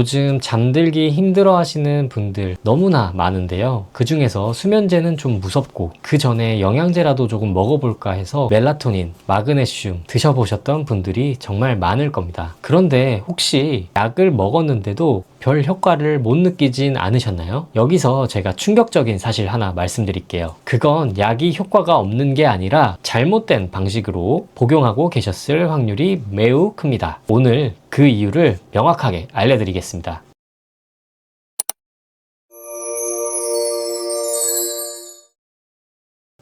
요즘 잠들기 힘들어 하시는 분들 너무나 많은데요. 그 중에서 수면제는 좀 무섭고 그 전에 영양제라도 조금 먹어볼까 해서 멜라토닌, 마그네슘 드셔보셨던 분들이 정말 많을 겁니다. 그런데 혹시 약을 먹었는데도 별 효과를 못 느끼진 않으셨나요? 여기서 제가 충격적인 사실 하나 말씀드릴게요. 그건 약이 효과가 없는 게 아니라 잘못된 방식으로 복용하고 계셨을 확률이 매우 큽니다. 오늘 그 이유를 명확하게 알려드리겠습니다.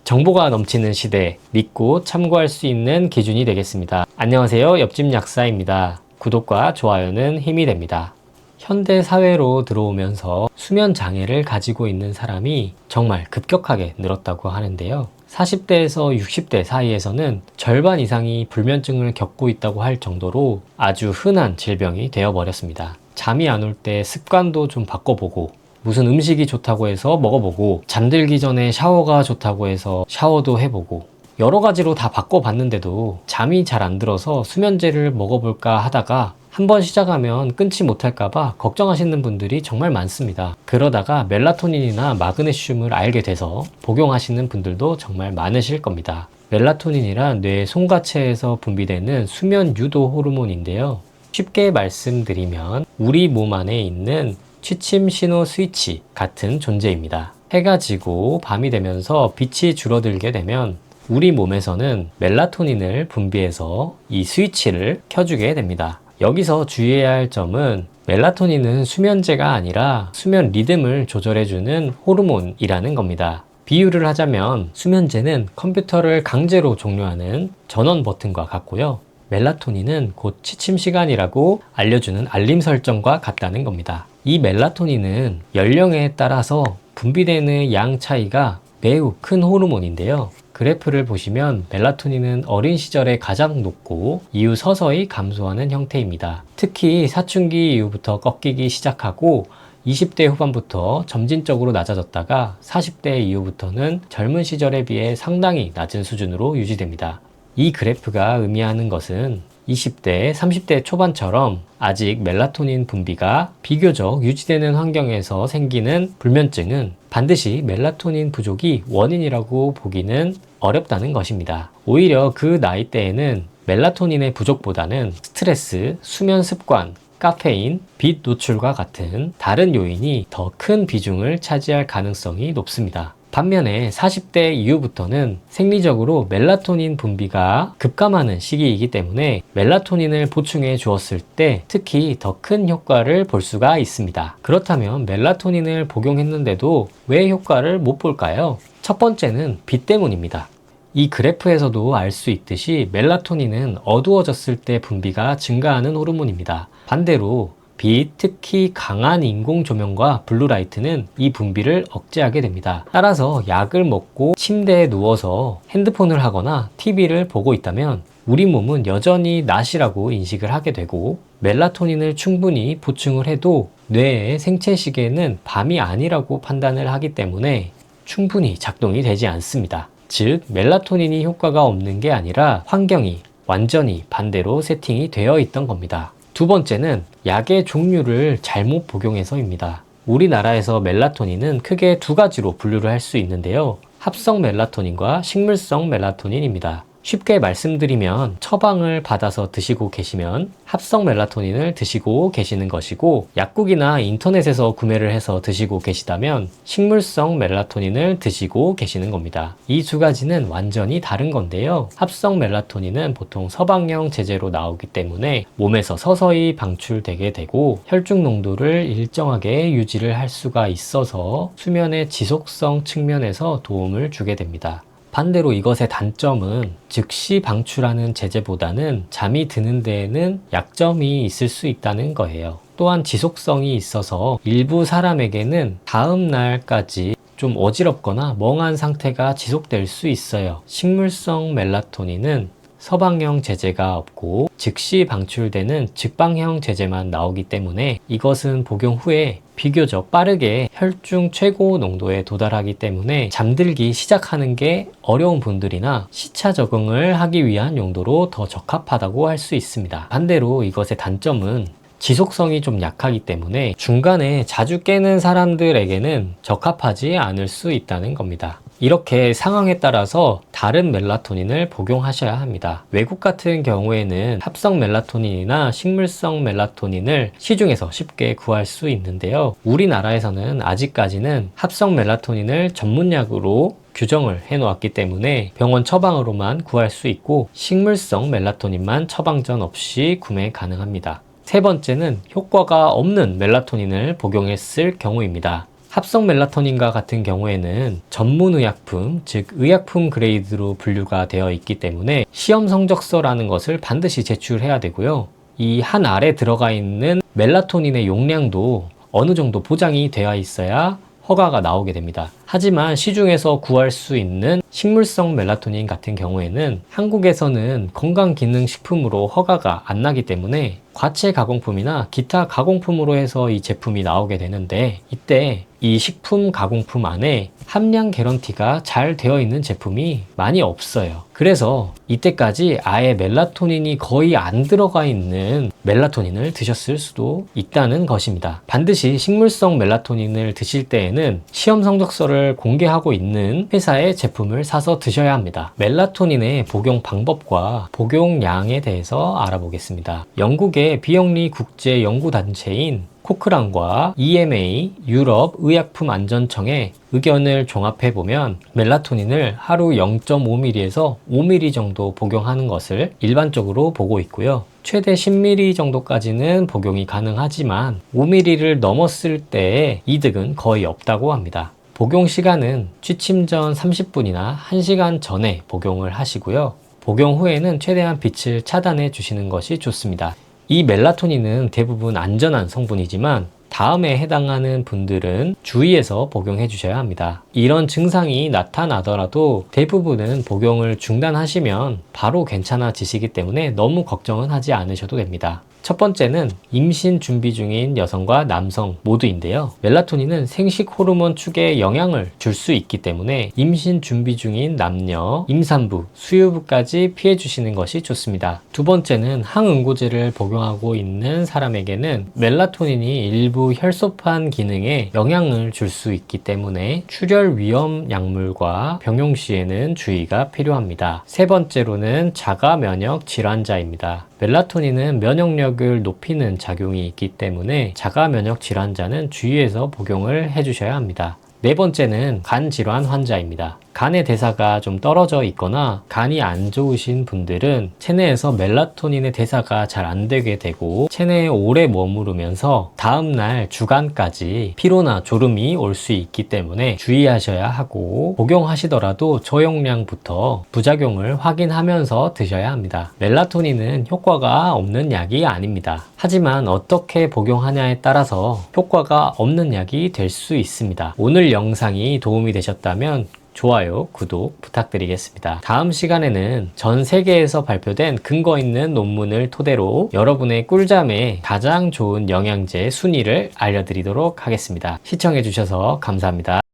정보가 넘치는 시대, 믿고 참고할 수 있는 기준이 되겠습니다. 안녕하세요. 옆집 약사입니다. 구독과 좋아요는 힘이 됩니다. 현대 사회로 들어오면서 수면 장애를 가지고 있는 사람이 정말 급격하게 늘었다고 하는데요. 40대에서 60대 사이에서는 절반 이상이 불면증을 겪고 있다고 할 정도로 아주 흔한 질병이 되어버렸습니다. 잠이 안 올 때 습관도 좀 바꿔보고, 무슨 음식이 좋다고 해서 먹어보고, 잠들기 전에 샤워가 좋다고 해서 샤워도 해보고, 여러 가지로 다 바꿔봤는데도 잠이 잘 안 들어서 수면제를 먹어볼까 하다가 한번 시작하면 끊지 못할까봐 걱정하시는 분들이 정말 많습니다. 그러다가 멜라토닌이나 마그네슘을 알게 돼서 복용하시는 분들도 정말 많으실 겁니다. 멜라토닌이란 뇌 송가체에서 분비되는 수면 유도 호르몬인데요. 쉽게 말씀드리면 우리 몸 안에 있는 취침 신호 스위치 같은 존재입니다. 해가 지고 밤이 되면서 빛이 줄어들게 되면 우리 몸에서는 멜라토닌을 분비해서 이 스위치를 켜주게 됩니다. 여기서 주의해야 할 점은 멜라토닌은 수면제가 아니라 수면 리듬을 조절해주는 호르몬이라는 겁니다. 비유를 하자면 수면제는 컴퓨터를 강제로 종료하는 전원 버튼과 같고요. 멜라토닌은 곧 취침 시간이라고 알려주는 알림 설정과 같다는 겁니다. 이 멜라토닌은 연령에 따라서 분비되는 양 차이가 매우 큰 호르몬인데요. 그래프를 보시면 멜라토닌은 어린 시절에 가장 높고 이후 서서히 감소하는 형태입니다. 특히 사춘기 이후부터 꺾이기 시작하고 20대 후반부터 점진적으로 낮아졌다가 40대 이후부터는 젊은 시절에 비해 상당히 낮은 수준으로 유지됩니다. 이 그래프가 의미하는 것은 20대, 30대 초반처럼 아직 멜라토닌 분비가 비교적 유지되는 환경에서 생기는 불면증은 반드시 멜라토닌 부족이 원인이라고 보기는 어렵다는 것입니다. 오히려 그 나이대에는 멜라토닌의 부족보다는 스트레스, 수면 습관, 카페인, 빛 노출과 같은 다른 요인이 더 큰 비중을 차지할 가능성이 높습니다. 반면에 40대 이후부터는 생리적으로 멜라토닌 분비가 급감하는 시기이기 때문에 멜라토닌을 보충해 주었을 때 특히 더 큰 효과를 볼 수가 있습니다. 그렇다면 멜라토닌을 복용했는데도 왜 효과를 못 볼까요? 첫 번째는 빛 때문입니다. 이 그래프에서도 알 수 있듯이 멜라토닌은 어두워졌을 때 분비가 증가하는 호르몬입니다. 반대로 빛, 특히 강한 인공 조명과 블루라이트는 이 분비를 억제하게 됩니다. 따라서 약을 먹고 침대에 누워서 핸드폰을 하거나 TV를 보고 있다면 우리 몸은 여전히 낮이라고 인식을 하게 되고 멜라토닌을 충분히 보충을 해도 뇌의 생체 시계는 밤이 아니라고 판단을 하기 때문에 충분히 작동이 되지 않습니다. 즉 멜라토닌이 효과가 없는 게 아니라 환경이 완전히 반대로 세팅이 되어 있던 겁니다. 두 번째는 약의 종류를 잘못 복용해서입니다. 우리나라에서 멜라토닌은 크게 두 가지로 분류를 할 수 있는데요. 합성 멜라토닌과 식물성 멜라토닌입니다. 쉽게 말씀드리면 처방을 받아서 드시고 계시면 합성 멜라토닌을 드시고 계시는 것이고, 약국이나 인터넷에서 구매를 해서 드시고 계시다면 식물성 멜라토닌을 드시고 계시는 겁니다. 이 두 가지는 완전히 다른 건데요. 합성 멜라토닌은 보통 서방형 제제로 나오기 때문에 몸에서 서서히 방출되게 되고 혈중 농도를 일정하게 유지를 할 수가 있어서 수면의 지속성 측면에서 도움을 주게 됩니다. 반대로 이것의 단점은 즉시 방출하는 제제보다는 잠이 드는 데에는 약점이 있을 수 있다는 거예요. 또한 지속성이 있어서 일부 사람에게는 다음 날까지 좀 어지럽거나 멍한 상태가 지속될 수 있어요. 식물성 멜라토닌은 서방형 제제가 없고 즉시 방출되는 직방형 제제만 나오기 때문에 이것은 복용 후에 비교적 빠르게 혈중 최고 농도에 도달하기 때문에 잠들기 시작하는 게 어려운 분들이나 시차 적응을 하기 위한 용도로 더 적합하다고 할 수 있습니다. 반대로 이것의 단점은 지속성이 좀 약하기 때문에 중간에 자주 깨는 사람들에게는 적합하지 않을 수 있다는 겁니다. 이렇게 상황에 따라서 다른 멜라토닌을 복용하셔야 합니다. 외국 같은 경우에는 합성 멜라토닌이나 식물성 멜라토닌을 시중에서 쉽게 구할 수 있는데요. 우리나라에서는 아직까지는 합성 멜라토닌을 전문약으로 규정을 해 놓았기 때문에 병원 처방으로만 구할 수 있고 식물성 멜라토닌만 처방전 없이 구매 가능합니다. 세 번째는 효과가 없는 멜라토닌을 복용했을 경우입니다. 합성 멜라토닌과 같은 경우에는 전문의약품, 즉 의약품 그레이드로 분류가 되어 있기 때문에 시험 성적서라는 것을 반드시 제출해야 되고요. 이 한 알에 들어가 있는 멜라토닌의 용량도 어느 정도 보장이 되어 있어야 허가가 나오게 됩니다. 하지만 시중에서 구할 수 있는 식물성 멜라토닌 같은 경우에는 한국에서는 건강기능식품으로 허가가 안 나기 때문에 과체 가공품이나 기타 가공품으로 해서 이 제품이 나오게 되는데, 이때 이 식품 가공품 안에 함량 개런티가 잘 되어 있는 제품이 많이 없어요. 그래서 이때까지 아예 멜라토닌이 거의 안 들어가 있는 멜라토닌을 드셨을 수도 있다는 것입니다. 반드시 식물성 멜라토닌을 드실 때에는 시험 성적서를 공개하고 있는 회사의 제품을 사서 드셔야 합니다. 멜라토닌의 복용 방법과 복용량에 대해서 알아보겠습니다. 영국의 비영리 국제 연구단체인 코크란과 EMA 유럽 의약품안전청의 의견을 종합해보면 멜라토닌을 하루 0.5ml에서 5ml 정도 복용하는 것을 일반적으로 보고 있고요. 최대 10ml 정도까지는 복용이 가능하지만 5ml를 넘었을 때의 이득은 거의 없다고 합니다. 복용 시간은 취침 전 30분이나 1시간 전에 복용을 하시고요. 복용 후에는 최대한 빛을 차단해 주시는 것이 좋습니다. 이 멜라토닌은 대부분 안전한 성분이지만 다음에 해당하는 분들은 주의해서 복용해 주셔야 합니다. 이런 증상이 나타나더라도 대부분은 복용을 중단하시면 바로 괜찮아지시기 때문에 너무 걱정은 하지 않으셔도 됩니다. 첫 번째는 임신 준비 중인 여성과 남성 모두인데요. 멜라토닌은 생식 호르몬 축에 영향을 줄 수 있기 때문에 임신 준비 중인 남녀, 임산부, 수유부까지 피해 주시는 것이 좋습니다. 두 번째는 항응고제를 복용하고 있는 사람에게는 멜라토닌이 일부 혈소판 기능에 영향을 줄 수 있기 때문에 출혈 위험 약물과 병용 시에는 주의가 필요합니다. 세 번째로는 자가 면역 질환자입니다. 멜라토닌은 면역력을 높이는 작용이 있기 때문에 자가 면역 질환자는 주의해서 복용을 해주셔야 합니다. 네 번째는 간 질환 환자입니다. 간의 대사가 좀 떨어져 있거나 간이 안 좋으신 분들은 체내에서 멜라토닌의 대사가 잘 안 되게 되고 체내에 오래 머무르면서 다음날 주간까지 피로나 졸음이 올 수 있기 때문에 주의하셔야 하고, 복용하시더라도 저용량부터 부작용을 확인하면서 드셔야 합니다. 멜라토닌은 효과가 없는 약이 아닙니다. 하지만 어떻게 복용하냐에 따라서 효과가 없는 약이 될 수 있습니다. 오늘 영상이 도움이 되셨다면 좋아요, 구독 부탁드리겠습니다. 다음 시간에는 전 세계에서 발표된 근거 있는 논문을 토대로 여러분의 꿀잠에 가장 좋은 영양제 순위를 알려드리도록 하겠습니다. 시청해주셔서 감사합니다.